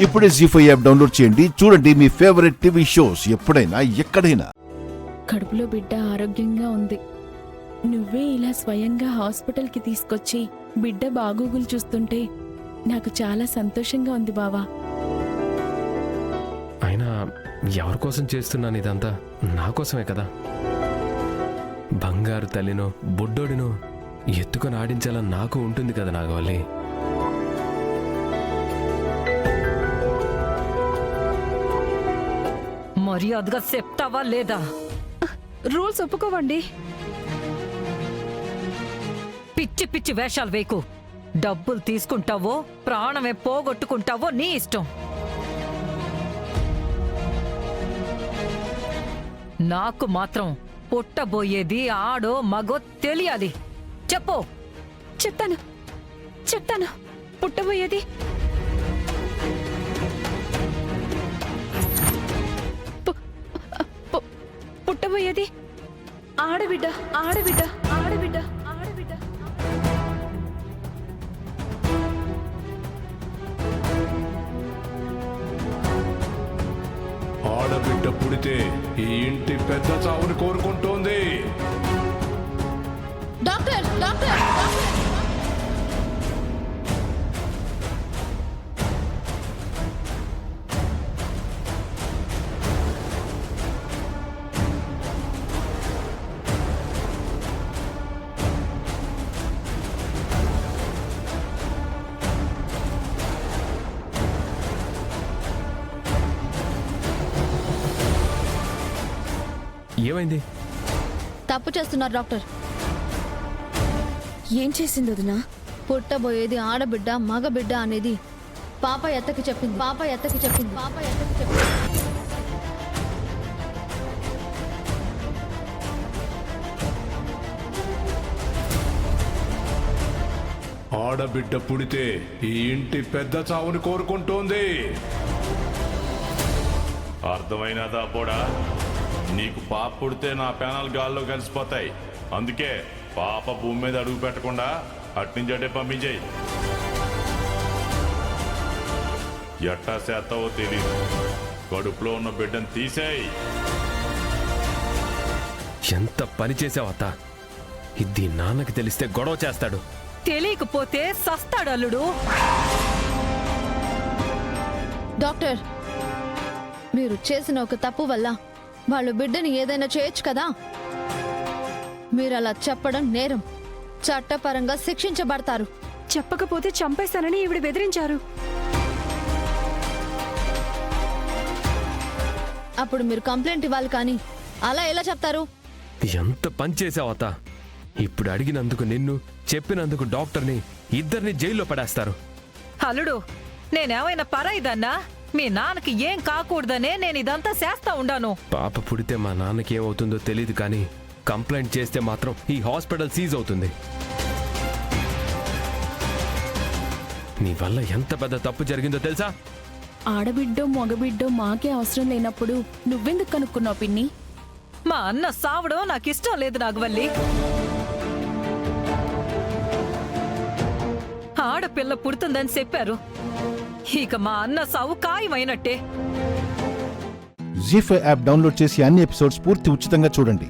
ఇప్పుడే జీ5 app download చేయండి. చూడండి మీ ఫేవరెట్ టీవీ షోస్ ఎప్పుడైనా ఎక్కడైనా. కడుపులో బిడ్డ ఆరోగ్యంగా ఉంది. నువ్వే ఇలా స్వయంగా హాస్పిటల్కి తీసుకొచ్చి బిడ్డ బాగోగులు చూస్తుంటే నాకు చాలా సంతోషంగా ఉంది బావా. అయినా ఎవరి కోసం చేస్తున్నాను ఇదంతా? నా కోసమే కదా. బంగారు తల్లినో బుడ్డోడినో ఎత్తుకొని ఆడించాలని నాకు ఉంటుంది కదా నాగవల్లి. మర్యాదగా చెప్తావా లేదా? రూల్స్ ఒప్పుకోవండి. పిచ్చి పిచ్చి వేషాలు వేకు. డబ్బులు తీసుకుంటావో ప్రాణమే పోగొట్టుకుంటావో నీ ఇష్టం. నాకు మాత్రం పుట్టబోయేది ఆడో మగో తెలియాలి. చెప్పు. చెప్తాను. పుట్టబోయేది పుట్టబోయేది ఆడబిడ్డ. ఆడబిడ్డ పుడితే ఈ ఇంటి పెద్ద చావుని కోరుకుంటోంది. డాక్టర్ ఏమైంది? తప్పు చేస్తున్నారు డాక్టర్. ఏం చేసింది వదినా? పుట్టబోయేది ఆడబిడ్డ మగబిడ్డ అనేది పాప ఎత్తకి చెప్పింది. ఆడబిడ్డ పుడితే ఈ ఇంటి పెద్ద చావుని కోరుకుంటోంది. అర్థమైనదా పోడా? నీకు పాప పుడితే నా ప్యానల్ గాల్లో కలిసిపోతాయి. అందుకే పాప భూమి మీద అడుగు పెట్టకుండా అట్నుంచి అటే పంపించేయి. ఎట్టా చేస్తావో తెలియదు. కడుపులో ఉన్న బిడ్డను తీసేయి. ఎంత పని చేసావత్త! ఇది నాన్నకి తెలిస్తే గొడవ చేస్తాడు. తెలియకపోతే సస్తాడు అల్లుడు. డాక్టర్, మీరు చేసిన ఒక తప్పు వల్ల వాళ్ళు బిడ్డని ఏదైనా చేయొచ్చు కదా. మీరు అలా చెప్పడం నేరం. చట్టపరంగా శిక్షించబడతారు. చెప్పకపోతే చంపేస్తానని ఈవిడ బెదిరించారు. అప్పుడు మీరు కంప్లైంట్ ఇవ్వాలి, కానీ అలా ఎలా చెప్తారు? ఎంత పని చేసావత్త! ఇప్పుడు అడిగినందుకు నిన్ను, చెప్పినందుకు డాక్టర్ని, ఇద్దరిని జైల్లో పడేస్తారు. అల్లుడు, నేనేమైనా పరాయిదన్నా? మీ నాన్నకి ఏం కాకూడదనే నేను ఇదంతా చేస్తా ఉండాను. పాప పుడితే మా నాన్నకి ఏమవుతుందో తెలియదు, కానీ కంప్లైంట్ చేస్తే మాత్రం ఈ హాస్పిటల్ సీజ్ అవుతుంది. నీ వల్ల ఎంత పెద్ద తప్పు జరిగిందో తెలుసా? ఆడబిడ్డో మగబిడ్డో మాకే అవసరం లేనప్పుడు నువ్వెందుకు కనుక్కున్నావు పిన్ని? మా అన్న సావడం నాకిష్టం లేదు నాగవల్లి. ఆడపిల్ల పుడుతుందని చెప్పారు. ఇక మా అన్న సావు ఖాయమైనట్టే. జీ5 యాప్ డౌన్లోడ్ చేసి అన్ని ఎపిసోడ్స్ పూర్తి ఉచితంగా చూడండి.